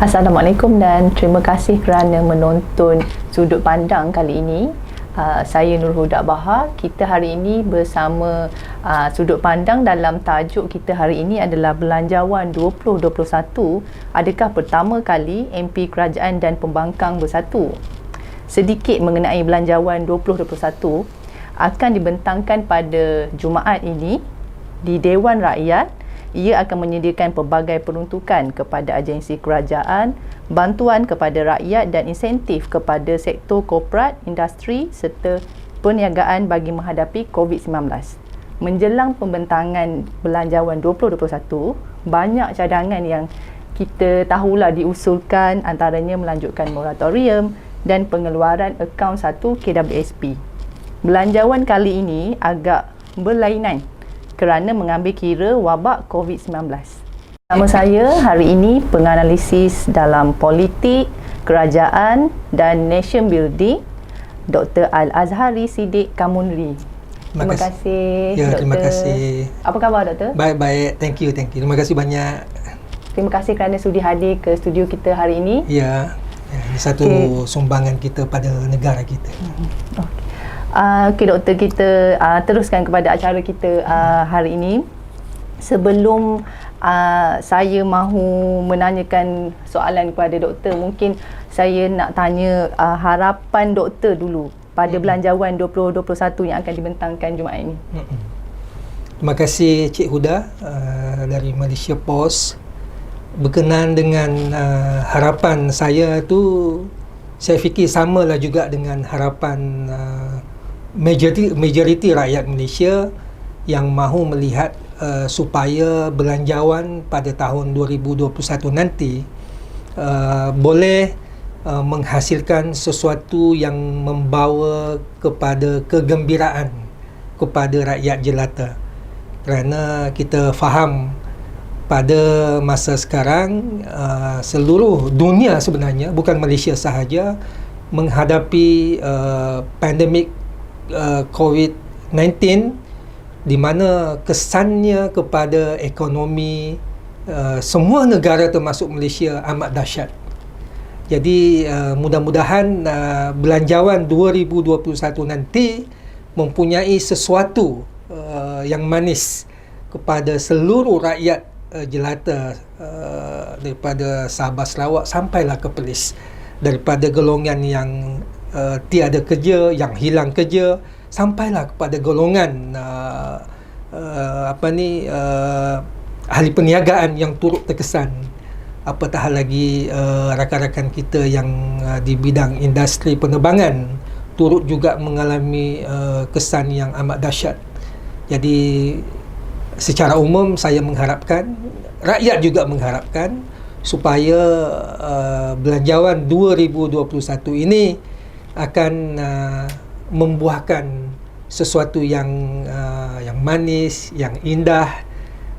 Assalamualaikum dan terima kasih kerana menonton sudut pandang kali ini. Saya Nur Huda Bahar. Kita hari ini bersama sudut pandang dalam tajuk kita hari ini adalah Belanjawan 2021. Adakah pertama kali MP Kerajaan dan Pembangkang bersatu? Sedikit mengenai Belanjawan 2021 akan dibentangkan pada Jumaat ini di Dewan Rakyat. Ia akan menyediakan pelbagai peruntukan kepada agensi kerajaan, bantuan kepada rakyat dan insentif kepada sektor korporat, industri serta perniagaan bagi menghadapi COVID-19. Menjelang pembentangan Belanjawan 2021, banyak cadangan yang kita tahulah diusulkan, antaranya melanjutkan moratorium dan pengeluaran akaun 1 KWSP. Belanjawan kali ini agak berlainan kerana mengambil kira wabak COVID-19. Nama saya hari ini penganalisis dalam politik, kerajaan dan nation building, Dr. Al-Azhari Siddiq Kamunri. Terima kasih, ya, Doktor. Terima kasih. Apa khabar, Doktor? Baik. Thank you. Terima kasih banyak. Terima kasih kerana sudi hadir ke studio kita hari ini. Ya, ini satu sumbangan kita pada negara kita. Okey, Doktor, kita teruskan kepada acara kita hari ini. Sebelum saya mahu menanyakan soalan kepada Doktor, mungkin saya nak tanya harapan Doktor dulu pada Belanjawan 2021 yang akan dibentangkan Jumaat ini. Terima kasih Cik Huda dari Malaysia Post. Berkenaan dengan harapan saya tu, saya fikir samalah juga dengan harapan majoriti rakyat Malaysia yang mahu melihat supaya belanjawan pada tahun 2021 nanti boleh menghasilkan sesuatu yang membawa kepada kegembiraan kepada rakyat jelata. Kerana kita faham pada masa sekarang seluruh dunia sebenarnya, bukan Malaysia sahaja, menghadapi pandemik COVID-19 di mana kesannya kepada ekonomi semua negara termasuk Malaysia amat dahsyat. Jadi mudah-mudahan Belanjawan 2021 nanti mempunyai sesuatu yang manis kepada seluruh rakyat jelata, daripada Sabah Sarawak sampailah ke Perlis, daripada golongan yang tiada kerja, yang hilang kerja, sampailah kepada golongan ahli perniagaan yang turut terkesan, apatah lagi rakan-rakan kita yang di bidang industri penerbangan turut juga mengalami kesan yang amat dahsyat. Jadi secara umum saya mengharapkan, rakyat juga mengharapkan supaya Belanjawan 2021 ini akan membuahkan sesuatu yang manis, yang indah,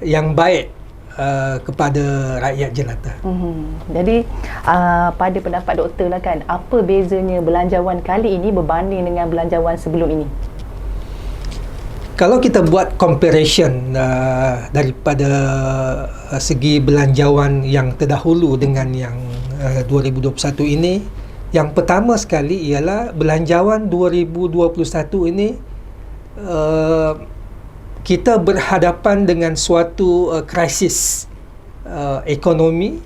yang baik kepada rakyat jelata. Jadi pada pendapat Doktor lah kan, apa bezanya Belanjawan kali ini berbanding dengan Belanjawan sebelum ini? Kalau kita buat comparison daripada segi belanjawan yang terdahulu dengan yang 2021 ini, yang pertama sekali ialah Belanjawan 2021 ini kita berhadapan dengan suatu krisis ekonomi,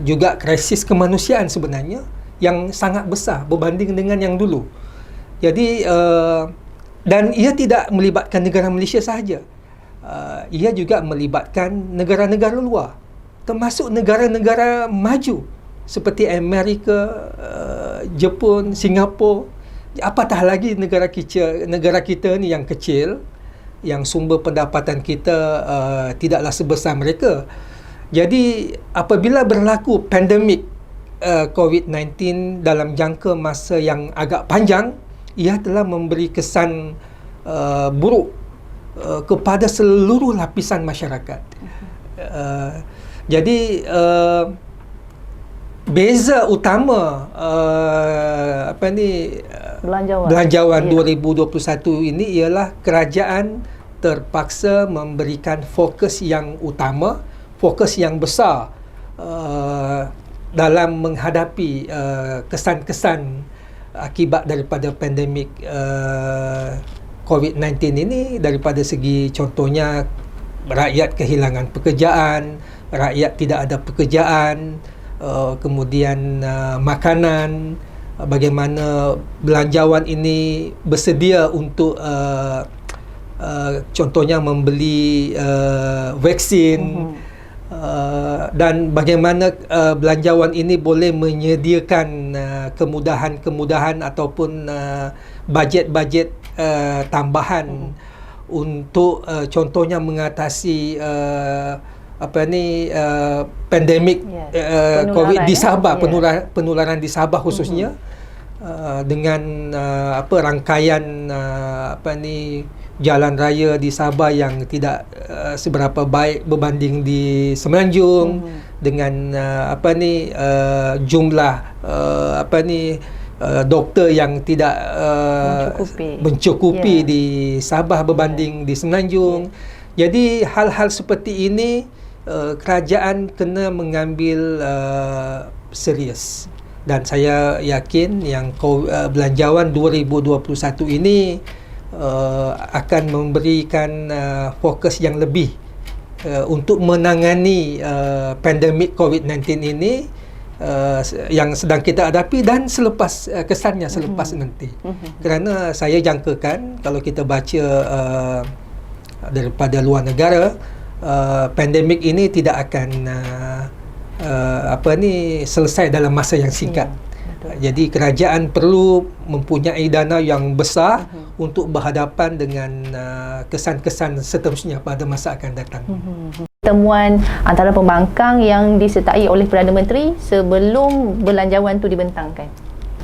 juga krisis kemanusiaan sebenarnya yang sangat besar berbanding dengan yang dulu. Jadi dan ia tidak melibatkan negara Malaysia sahaja. Ia juga melibatkan negara-negara luar, termasuk negara-negara maju seperti Amerika, Jepun, Singapura, apatah lagi negara kita ni yang kecil, yang sumber pendapatan kita tidaklah sebesar mereka. Jadi apabila berlaku pandemik COVID-19 dalam jangka masa yang agak panjang, ia telah memberi kesan buruk kepada seluruh lapisan masyarakat. Jadi beza utama Belanjawan 2021 ini ialah kerajaan terpaksa memberikan fokus yang utama, fokus yang besar dalam menghadapi kesan-kesan akibat daripada pandemik COVID-19 ini, daripada segi contohnya rakyat kehilangan pekerjaan, rakyat tidak ada pekerjaan, kemudian makanan, bagaimana belanjawan ini bersedia untuk contohnya membeli vaksin, dan bagaimana belanjawan ini boleh menyediakan kemudahan-kemudahan ataupun bajet-bajet tambahan untuk contohnya mengatasi pandemik COVID di Sabah, penularan di Sabah khususnya, dengan rangkaian jalan raya di Sabah yang tidak seberapa baik berbanding di Semenanjung, dengan jumlah doktor yang tidak mencukupi di Sabah berbanding di Semenanjung. Jadi hal-hal seperti ini kerajaan kena mengambil serius, dan saya yakin yang belanjawan 2021 ini akan memberikan fokus yang lebih untuk menangani pandemik COVID-19 ini yang sedang kita hadapi, dan selepas kesannya selepas nanti. Kerana saya jangkakan kalau kita baca daripada luar negara, pandemik ini tidak akan selesai dalam masa yang singkat. Jadi kerajaan perlu mempunyai dana yang besar untuk berhadapan dengan kesan-kesan seterusnya pada masa akan datang. Temuan antara pembangkang yang disertai oleh Perdana Menteri sebelum belanjawan itu dibentangkan.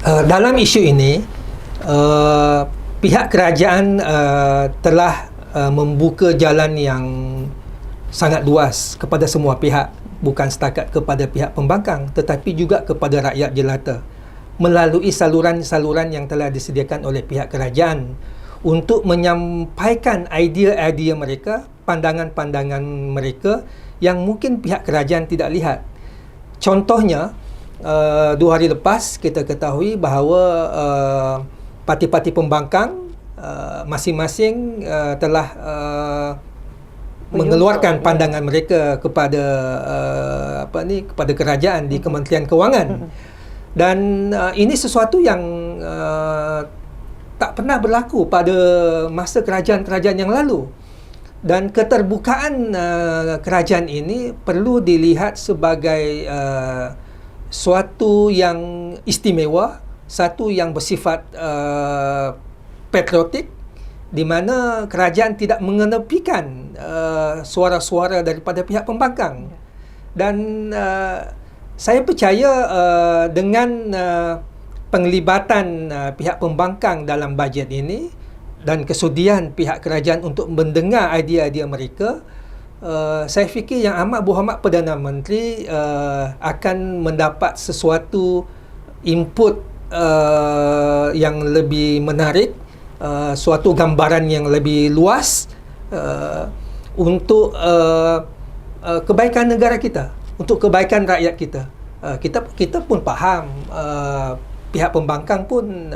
Dalam isu ini, pihak kerajaan telah membuka jalan yang sangat luas kepada semua pihak, bukan setakat kepada pihak pembangkang tetapi juga kepada rakyat jelata, melalui saluran-saluran yang telah disediakan oleh pihak kerajaan untuk menyampaikan idea-idea mereka, pandangan-pandangan mereka yang mungkin pihak kerajaan tidak lihat. Contohnya, 2 hari lepas kita ketahui bahawa parti-parti pembangkang masing-masing telah mengeluarkan pandangan mereka kepada kepada kerajaan di Kementerian Kewangan. Dan ini sesuatu yang tak pernah berlaku pada masa kerajaan-kerajaan yang lalu. Dan keterbukaan kerajaan ini perlu dilihat sebagai suatu yang istimewa, satu yang bersifat patriotik, di mana kerajaan tidak mengenepikan suara-suara daripada pihak pembangkang. Dan saya percaya dengan penglibatan pihak pembangkang dalam bajet ini dan kesudian pihak kerajaan untuk mendengar idea-idea mereka, saya fikir yang amat berhormat Perdana Menteri akan mendapat sesuatu input yang lebih menarik, suatu gambaran yang lebih luas untuk kebaikan negara kita, untuk kebaikan rakyat kita. Kita pun faham pihak pembangkang pun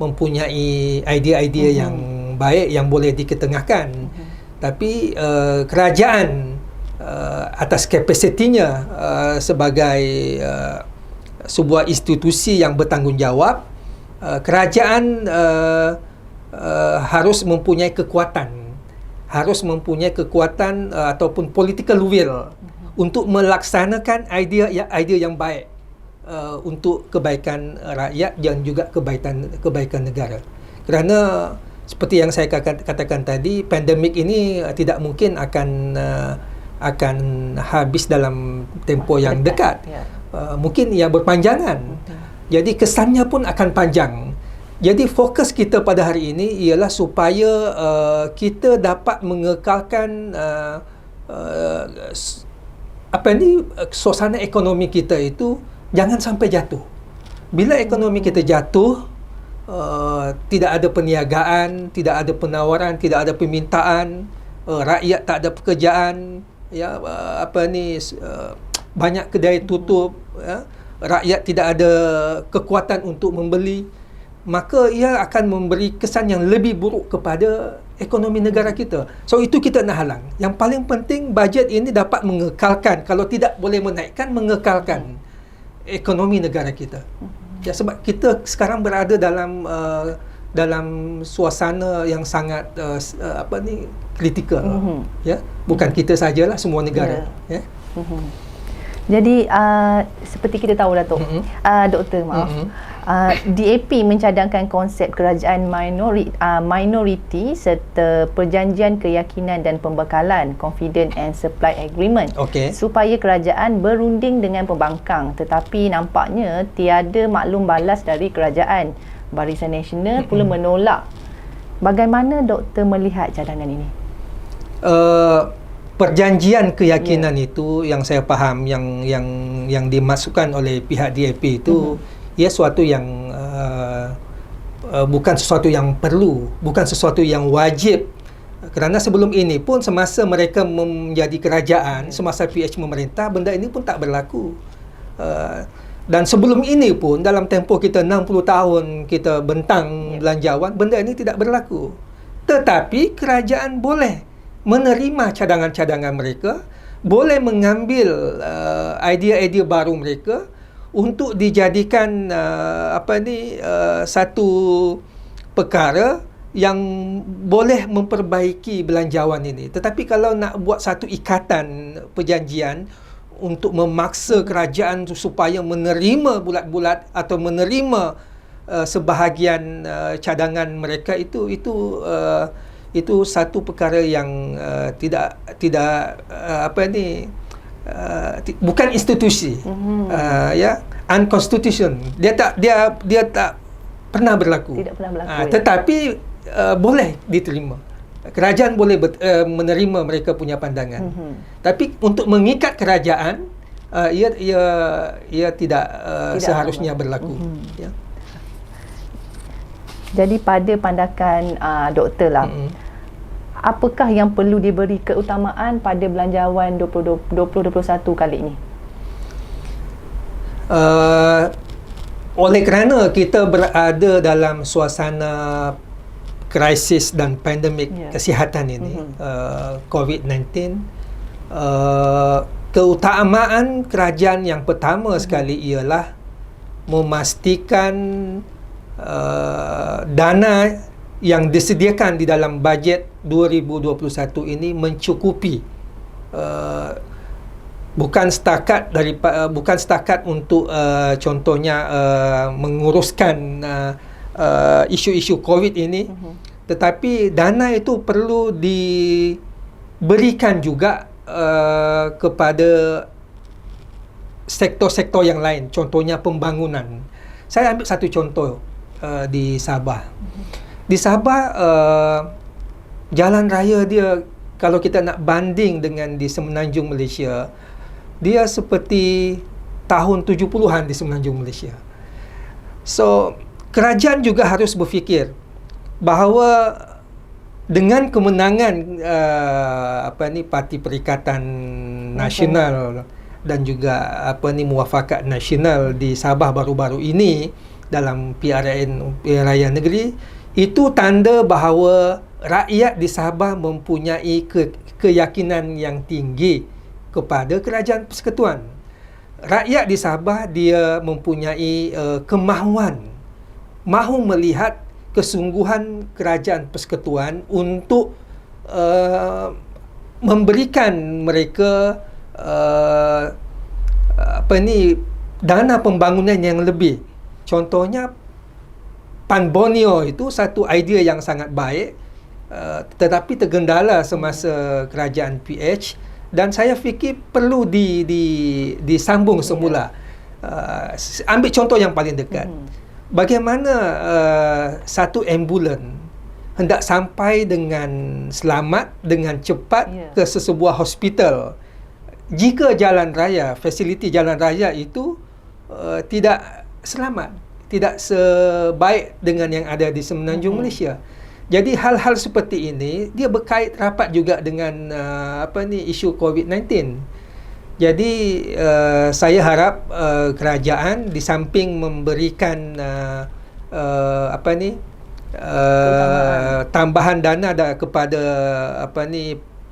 mempunyai idea-idea yang baik yang boleh diketengahkan. Tapi kerajaan atas kapasitinya sebagai sebuah institusi yang bertanggungjawab, kerajaan harus mempunyai kekuatan, ataupun political will untuk melaksanakan idea yang baik untuk kebaikan rakyat dan juga kebaikan negara. Kerana seperti yang saya katakan tadi, pandemik ini tidak mungkin akan habis dalam tempoh yang dekat. Mungkin ia berpanjangan. Jadi kesannya pun akan panjang. Jadi fokus kita pada hari ini ialah supaya kita dapat mengekalkan suasana ekonomi kita itu jangan sampai jatuh. Bila ekonomi kita jatuh, tidak ada perniagaan, tidak ada penawaran, tidak ada permintaan, rakyat tak ada pekerjaan, banyak kedai tutup, rakyat tidak ada kekuatan untuk membeli, maka ia akan memberi kesan yang lebih buruk kepada ekonomi negara kita. So itu kita nak halang. Yang paling penting bajet ini dapat mengekalkan, kalau tidak boleh menaikkan, mengekalkan ekonomi negara kita. Ya, sebab kita sekarang berada dalam suasana yang sangat kritikal. Ya, bukan kita sajalah, semua negara. Ya. Jadi seperti kita tahu Datuk, Doktor maaf, DAP mencadangkan konsep kerajaan minoriti serta perjanjian keyakinan dan pembekalan Confidence and Supply Agreement, supaya kerajaan berunding dengan pembangkang, tetapi nampaknya tiada maklum balas dari kerajaan. Barisan Nasional pula menolak. Bagaimana Doktor melihat cadangan ini? Perjanjian keyakinan itu yang saya faham yang dimasukkan oleh pihak DAP itu ia suatu yang bukan sesuatu yang perlu, bukan sesuatu yang wajib, kerana sebelum ini pun semasa mereka menjadi kerajaan, semasa PH memerintah, benda ini pun tak berlaku. Dan sebelum ini pun dalam tempoh kita 60 tahun kita bentang belanjawan, benda ini tidak berlaku. Tetapi kerajaan boleh menerima cadangan-cadangan mereka, boleh mengambil idea-idea baru mereka untuk dijadikan satu perkara yang boleh memperbaiki belanjawan ini. Tetapi kalau nak buat satu ikatan perjanjian untuk memaksa kerajaan supaya menerima bulat-bulat atau menerima sebahagian cadangan mereka, itu satu perkara yang bukan institusi, unconstitutional. Dia tak pernah berlaku. Tidak pernah berlaku. Tetapi boleh diterima. Kerajaan boleh menerima mereka punya pandangan. Tapi untuk mengikat kerajaan, ia tidak seharusnya berlaku. Ya. Jadi pada pandangan Doktor lah, apakah yang perlu diberi keutamaan pada belanjawan 2021 kali ini? Oleh kerana kita berada dalam suasana krisis dan pandemik kesihatan ini, COVID-19, keutamaan kerajaan yang pertama sekali ialah memastikan dana yang disediakan di dalam bajet 2021 ini mencukupi, bukan setakat untuk contohnya menguruskan isu-isu COVID ini, tetapi dana itu perlu diberikan juga kepada sektor-sektor yang lain, contohnya pembangunan. Saya ambil satu contoh di Sabah. Di Sabah, jalan raya dia, kalau kita nak banding dengan di Semenanjung Malaysia, dia seperti tahun 70-an di Semenanjung Malaysia. So, kerajaan juga harus berfikir bahawa dengan kemenangan Parti Perikatan Nasional dan juga Muafakat Nasional di Sabah baru-baru ini dalam PRN, Pilihan Raya Negeri, itu tanda bahawa rakyat di Sabah mempunyai keyakinan yang tinggi kepada Kerajaan Persekutuan. Rakyat di Sabah dia mempunyai kemahuan, mahu melihat kesungguhan Kerajaan Persekutuan untuk memberikan mereka dana pembangunan yang lebih. Contohnya Pan Borneo itu satu idea yang sangat baik, tetapi tergendala semasa kerajaan PH, dan saya fikir perlu disambung semula. Ambil contoh yang paling dekat. Bagaimana satu ambulan hendak sampai dengan selamat, dengan cepat ke sesebuah hospital jika jalan raya, fasiliti jalan raya itu tidak selamat, tidak sebaik dengan yang ada di Semenanjung Malaysia. Jadi hal-hal seperti ini dia berkait rapat juga dengan isu COVID-19. Jadi saya harap kerajaan di samping memberikan tambahan dana kepada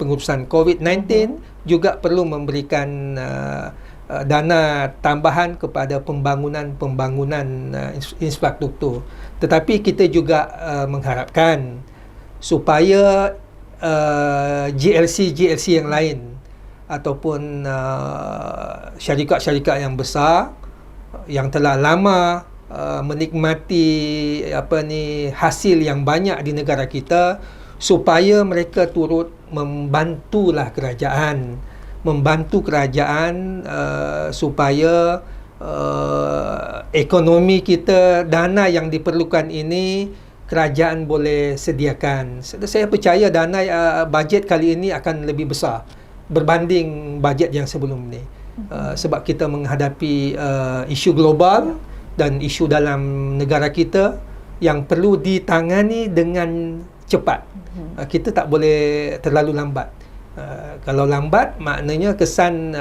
pengurusan COVID-19, juga perlu memberikan dana tambahan kepada pembangunan infrastruktur. Tetapi kita juga mengharapkan supaya GLC yang lain ataupun syarikat-syarikat yang besar yang telah lama menikmati hasil yang banyak di negara kita, supaya mereka turut membantu kerajaan supaya ekonomi kita, dana yang diperlukan ini kerajaan boleh sediakan. Saya percaya dana bajet kali ini akan lebih besar berbanding bajet yang sebelum ini. Sebab kita menghadapi isu global dan isu dalam negara kita yang perlu ditangani dengan cepat. Kita tak boleh terlalu lambat. Kalau lambat, maknanya kesan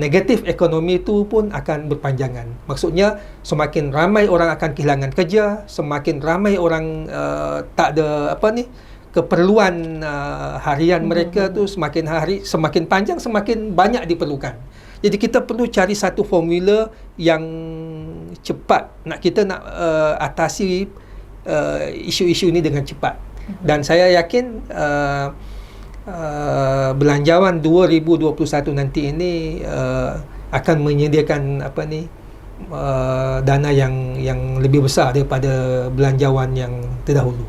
negatif ekonomi itu pun akan berpanjangan. Maksudnya semakin ramai orang akan kehilangan kerja, semakin ramai orang tak ada keperluan harian mereka tu semakin panjang, semakin banyak diperlukan. Jadi kita perlu cari satu formula yang cepat. Kita nak atasi isu-isu ini dengan cepat. Dan saya yakin belanjawan 2021 nanti ini akan menyediakan dana yang lebih besar daripada belanjawan yang terdahulu.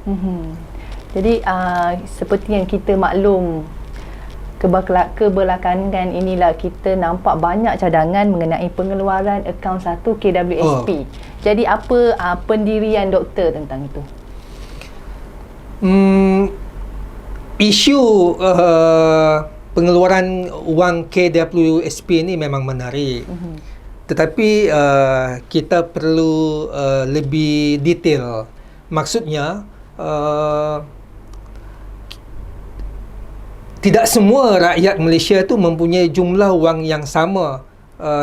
Jadi seperti yang kita maklum, kebelakangan inilah kita nampak banyak cadangan mengenai pengeluaran akaun 1 KWSP. Jadi apa pendirian doktor tentang itu? Isu pengeluaran wang KWSP ini memang menarik. Tetapi kita perlu lebih detail. Maksudnya tidak semua rakyat Malaysia tu mempunyai jumlah wang yang sama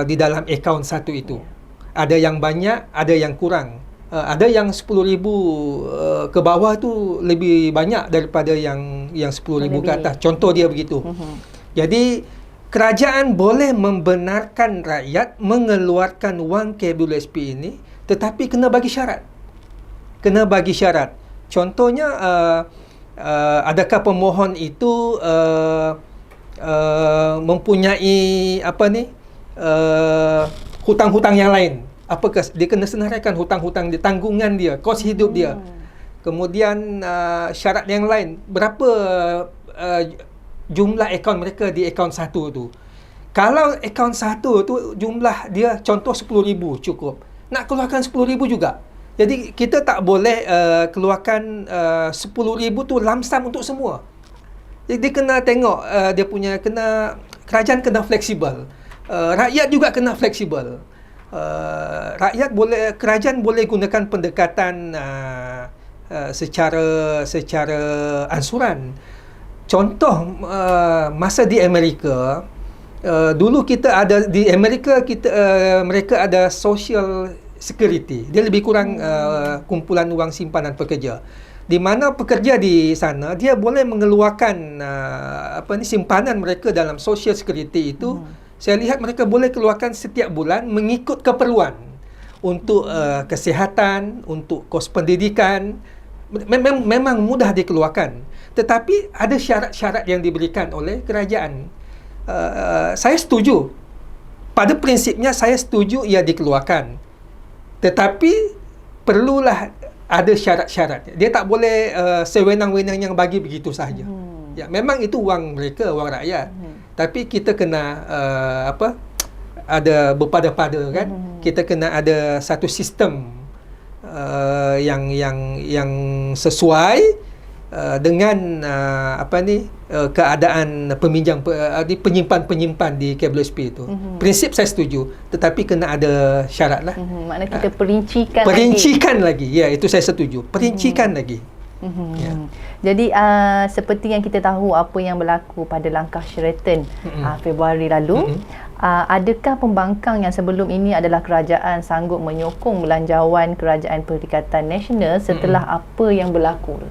di dalam akaun satu itu. Ada yang banyak, ada yang kurang. Ada yang 10,000 ke bawah tu lebih banyak daripada yang 10,000 ke atas. Contoh dia begitu. Jadi kerajaan boleh membenarkan rakyat mengeluarkan wang KWSP ini, tetapi kena bagi syarat. Contohnya adakah pemohon itu mempunyai hutang-hutang yang lain? Apakah dia kena senaraikan hutang-hutang dia, tanggungan dia, kos hidup dia. Kemudian syarat yang lain, berapa jumlah akaun mereka di akaun satu tu. Kalau akaun satu tu jumlah dia contoh 10,000 cukup. Nak keluarkan 10,000 juga. Jadi kita tak boleh keluarkan 10,000 tu lamsam untuk semua. Jadi dia kena tengok dia punya kerajaan kena fleksibel. Rakyat juga kena fleksibel. Kerajaan boleh gunakan pendekatan secara ansuran. Contoh masa di Amerika, dulu kita ada di Amerika mereka ada social security. Dia lebih kurang kumpulan wang simpanan pekerja. Di mana pekerja di sana dia boleh mengeluarkan simpanan mereka dalam social security itu. Saya lihat mereka boleh keluarkan setiap bulan mengikut keperluan untuk kesihatan, untuk kos pendidikan. Memang mudah dikeluarkan. Tetapi ada syarat-syarat yang diberikan oleh kerajaan. Saya setuju. Pada prinsipnya saya setuju ia dikeluarkan. Tetapi perlulah ada syarat-syarat. Dia tak boleh sewenang-wenang yang bagi begitu sahaja. Ya, memang itu wang mereka, wang rakyat. Tapi kita kena ada berpada-pada kan. Kita kena ada satu sistem yang sesuai dengan keadaan penyimpan-penyimpan di KWSP itu. Prinsip saya setuju, tetapi kena ada syarat lah. Maknanya kita perincikan lagi. Ya, itu saya setuju. Perincikan lagi. Ya. Jadi seperti yang kita tahu apa yang berlaku pada langkah Sheraton Februari lalu, adakah pembangkang yang sebelum ini adalah kerajaan sanggup menyokong belanjawan Kerajaan Perikatan Nasional setelah apa yang berlaku?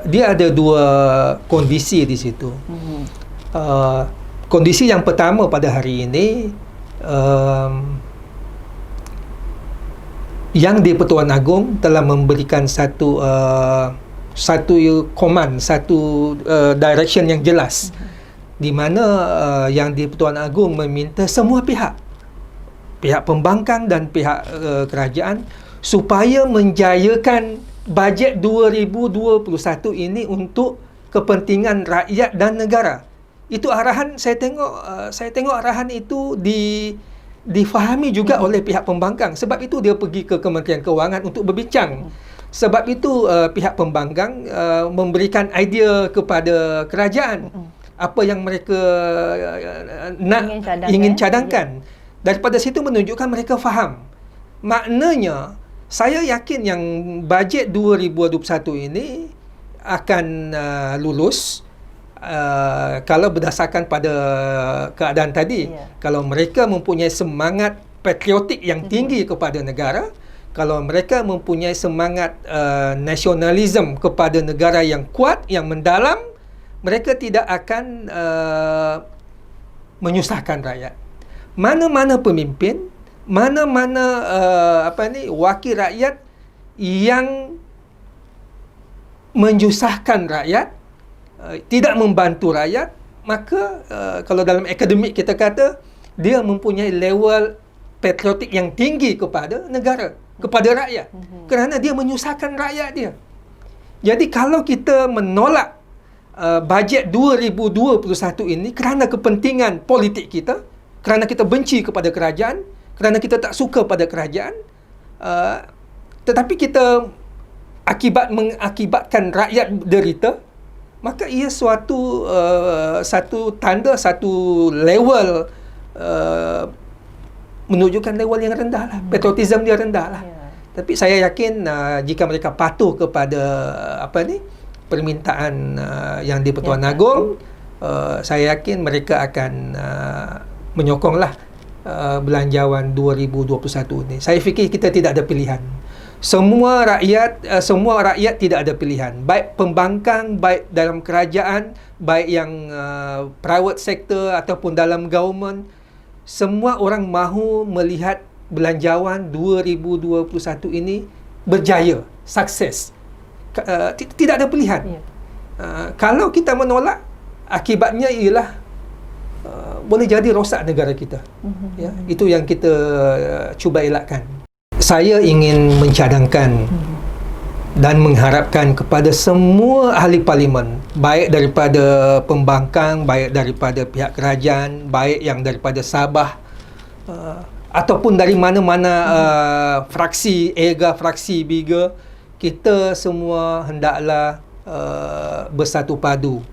Dia ada dua kondisi di situ. Kondisi yang pertama pada hari ini, yang di-Pertuan Agong telah memberikan satu command, satu direction yang jelas, di mana yang di-Pertuan Agong meminta semua pihak pembangkang dan pihak kerajaan supaya menjayakan bajet 2021 ini untuk kepentingan rakyat dan negara. Itu arahan, saya tengok arahan itu difahami juga oleh pihak pembangkang. Sebab itu dia pergi ke Kementerian Kewangan untuk berbincang. Sebab itu pihak pembangkang memberikan idea kepada kerajaan apa yang mereka ingin cadangkan. Daripada situ menunjukkan mereka faham. Maknanya saya yakin yang bajet 2021 ini akan lulus kalau berdasarkan pada keadaan tadi. Kalau mereka mempunyai semangat patriotik yang tinggi kepada negara, kalau mereka mempunyai semangat nasionalisme kepada negara yang kuat, yang mendalam, mereka tidak akan menyusahkan rakyat. Mana-mana pemimpin, mana-mana wakil rakyat yang menyusahkan rakyat, tidak membantu rakyat, maka kalau dalam akademik kita kata dia mempunyai level patriotik yang tinggi kepada negara, kepada rakyat, kerana dia menyusahkan rakyat dia. Jadi kalau kita menolak bajet 2021 ini kerana kepentingan politik kita, kerana kita benci kepada kerajaan, kerana kita tak suka pada kerajaan, tetapi kita mengakibatkan rakyat derita, maka ia satu tanda, satu level menunjukkan level yang rendah lah. Patriotism dia rendah lah. Tapi saya yakin jika mereka patuh kepada permintaan yang di-Pertuan Agong, saya yakin mereka akan menyokonglah belanjawan 2021 ini. Saya fikir kita tidak ada pilihan. Semua rakyat tidak ada pilihan. Baik pembangkang, baik dalam kerajaan, baik yang private sector ataupun dalam government, semua orang mahu melihat belanjawan 2021 ini berjaya, sukses. Tidak ada pilihan. Kalau kita menolak, akibatnya ialah boleh jadi rosak negara kita. Ya, itu yang kita cuba elakkan. Saya ingin mencadangkan dan mengharapkan kepada semua ahli parlimen, baik daripada pembangkang, baik daripada pihak kerajaan, baik yang daripada Sabah, ataupun dari mana-mana fraksi EGA, fraksi BIGA, kita semua hendaklah bersatu padu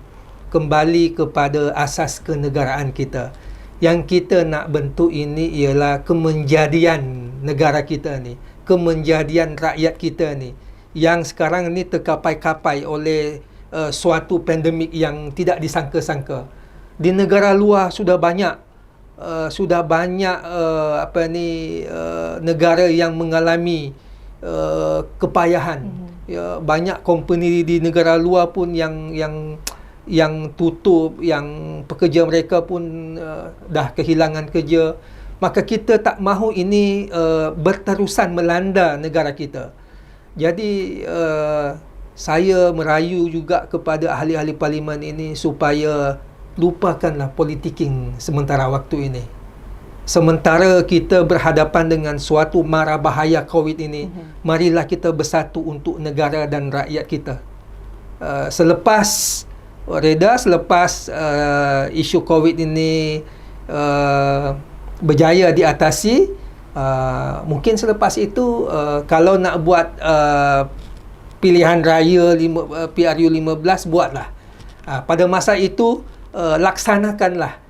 kembali kepada asas kenegaraan kita. Yang kita nak bentuk ini ialah kemenjadian negara kita ni, kemenjadian rakyat kita ni, yang sekarang ni terkapai-kapai oleh suatu pandemik yang tidak disangka-sangka. Di negara luar sudah banyak negara yang mengalami kepayahan. Ya, banyak company di negara luar pun yang tutup, yang pekerja mereka pun dah kehilangan kerja. Maka kita tak mahu ini berterusan melanda negara kita. Jadi saya merayu juga kepada ahli-ahli parlimen ini supaya lupakanlah politiking sementara waktu ini. Sementara kita berhadapan dengan suatu mara bahaya COVID ini, marilah kita bersatu untuk negara dan rakyat kita. Selepas isu COVID ini berjaya diatasi, mungkin selepas itu kalau nak buat pilihan raya PRU 15, buatlah. Pada masa itu laksanakanlah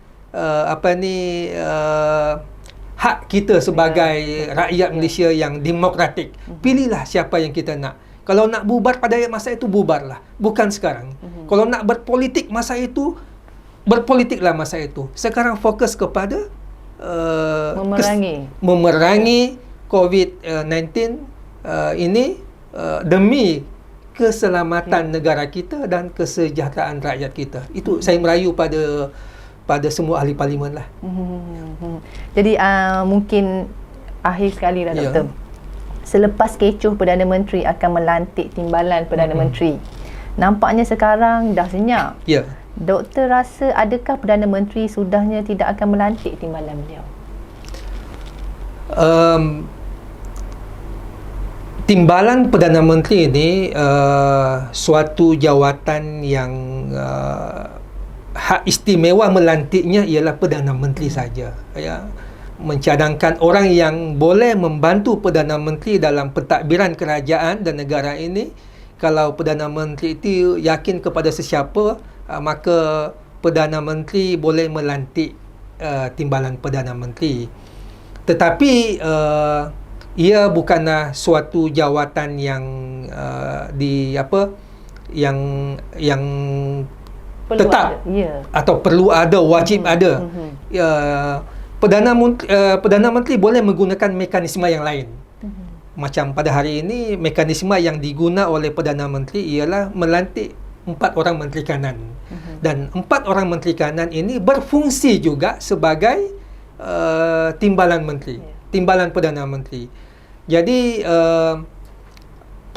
hak kita sebagai rakyat Malaysia yang demokratik. Pilihlah siapa yang kita nak. Kalau nak bubar pada masa itu, bubarlah. Bukan sekarang. Kalau nak berpolitik masa itu, berpolitiklah masa itu. Sekarang fokus kepada memerangi COVID-19 ini demi keselamatan negara kita dan kesejahteraan rakyat kita. Itu saya merayu pada semua ahli parlimen lah. Jadi mungkin akhir sekali lah, Doktor. Selepas kecoh Perdana Menteri akan melantik timbalan Perdana Menteri, nampaknya sekarang dah senyap. Ya. Doktor rasa adakah Perdana Menteri sudahnya tidak akan melantik timbalan beliau? Timbalan Perdana Menteri ini suatu jawatan yang hak istimewa melantiknya ialah Perdana Menteri saja. Ya. Mencadangkan orang yang boleh membantu Perdana Menteri dalam pentadbiran kerajaan dan negara ini, kalau Perdana Menteri itu yakin kepada sesiapa, maka Perdana Menteri boleh melantik timbalan Perdana Menteri. Tetapi ia bukanlah suatu jawatan yang yang perlu tetap atau perlu ada, wajib ada. Perdana Menteri boleh menggunakan mekanisme yang lain. Macam pada hari ini, mekanisme yang diguna oleh Perdana Menteri ialah melantik 4 orang Menteri Kanan. Dan 4 orang Menteri Kanan ini berfungsi juga sebagai timbalan Menteri, timbalan Perdana Menteri. Jadi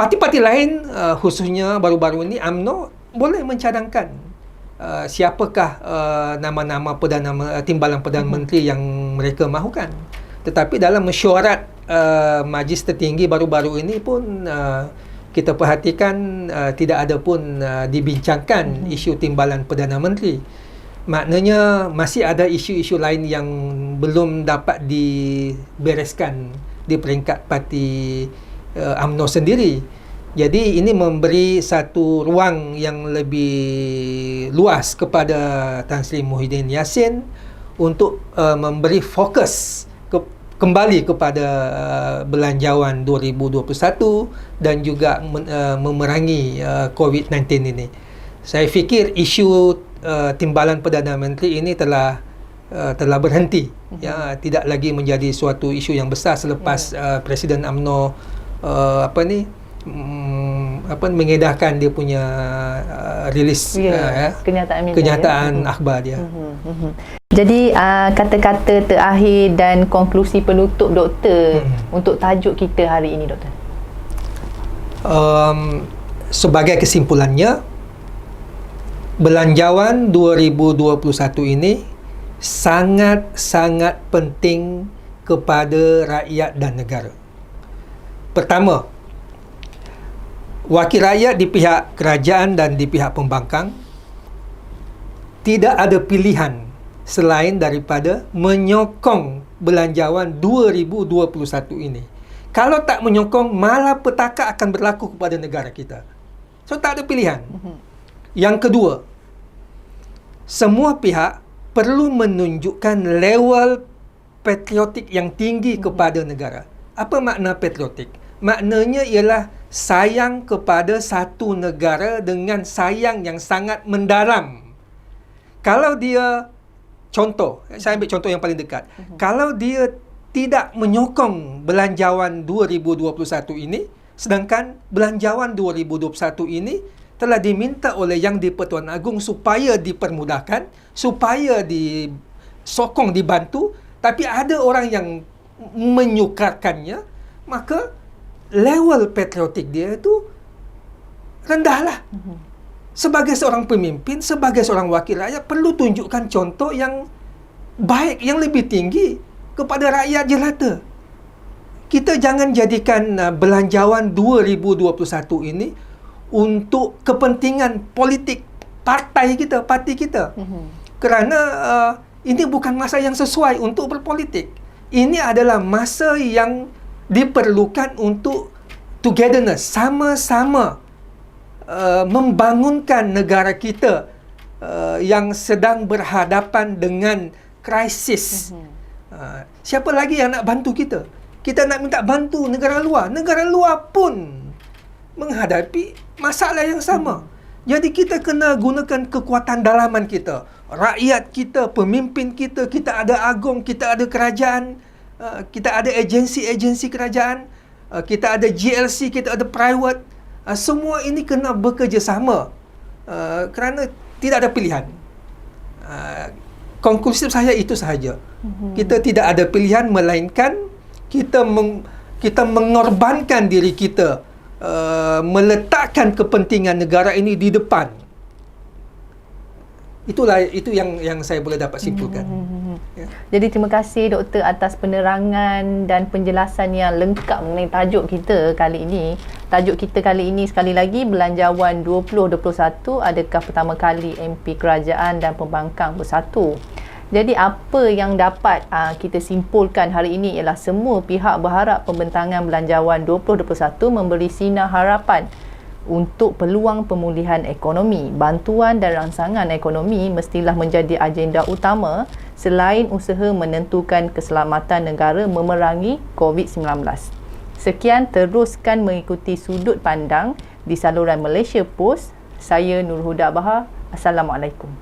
parti-parti lain, khususnya baru-baru ini UMNO, boleh mencadangkan siapakah nama-nama timbalan Perdana Menteri yang mereka mahukan. Tetapi dalam mesyuarat Majlis Tertinggi baru-baru ini pun kita perhatikan tidak ada pun dibincangkan isu timbalan Perdana Menteri. Maknanya masih ada isu-isu lain yang belum dapat dibereskan di peringkat parti UMNO sendiri. Jadi ini memberi satu ruang yang lebih luas kepada Tan Sri Muhyiddin Yassin untuk memberi fokus kembali kepada belanjawan 2021 dan juga memerangi COVID-19 ini. Saya fikir isu timbalan Perdana Menteri ini telah berhenti, ya, tidak lagi menjadi suatu isu yang besar selepas Presiden UMNO mengedahkan dia punya rilis kenyataan akhbar dia. Jadi kata-kata terakhir dan konklusi penutup Doktor untuk tajuk kita hari ini, Doktor. Sebagai kesimpulannya, belanjawan 2021 ini sangat-sangat penting kepada rakyat dan negara. Pertama, wakil rakyat di pihak kerajaan dan di pihak pembangkang tidak ada pilihan selain daripada menyokong belanjawan 2021 ini. Kalau tak menyokong, malapetaka akan berlaku kepada negara kita. So, tak ada pilihan. Yang kedua, semua pihak perlu menunjukkan level patriotik yang tinggi kepada negara. Apa makna patriotik? Maknanya ialah sayang kepada satu negara dengan sayang yang sangat mendalam. Kalau dia, contoh, saya ambil contoh yang paling dekat. Kalau dia tidak menyokong belanjawan 2021 ini, sedangkan belanjawan 2021 ini telah diminta oleh Yang di-Pertuan Agong supaya dipermudahkan, supaya disokong, dibantu, tapi ada orang yang menyukarkannya, maka level patriotik dia itu rendahlah. Sebagai seorang pemimpin, sebagai seorang wakil rakyat, perlu tunjukkan contoh yang baik, yang lebih tinggi kepada rakyat jelata. Kita jangan jadikan belanjawan 2021 ini untuk kepentingan politik partai kita, parti kita. Kerana ini bukan masa yang sesuai untuk berpolitik. Ini adalah masa yang diperlukan untuk togetherness, sama-sama membangunkan negara kita yang sedang berhadapan dengan krisis Siapa lagi yang nak bantu kita? Kita nak minta bantu negara luar. Negara luar pun menghadapi masalah yang sama. Jadi kita kena gunakan kekuatan dalaman kita. Rakyat kita, pemimpin kita, kita ada agung, kita ada kerajaan, kita ada agensi-agensi kerajaan, kita ada GLC, kita ada private. Semua ini kena bekerjasama kerana tidak ada pilihan. Konklusif saya itu sahaja. Kita tidak ada pilihan melainkan kita mengorbankan diri kita, meletakkan kepentingan negara ini di depan. Itu yang saya boleh dapat simpulkan. Ya. Jadi terima kasih Doktor atas penerangan dan penjelasan yang lengkap mengenai tajuk kita kali ini. Tajuk kita kali ini sekali lagi, Belanjawan 2021, adakah pertama kali MP Kerajaan dan Pembangkang bersatu? Jadi apa yang dapat kita simpulkan hari ini ialah semua pihak berharap pembentangan Belanjawan 2021 memberi sinar harapan untuk peluang pemulihan ekonomi. Bantuan dan rangsangan ekonomi mestilah menjadi agenda utama selain usaha menentukan keselamatan negara memerangi COVID-19. Sekian, teruskan mengikuti Sudut Pandang di saluran Malaysia Post. Saya Nurul Huda Bahar. Assalamualaikum.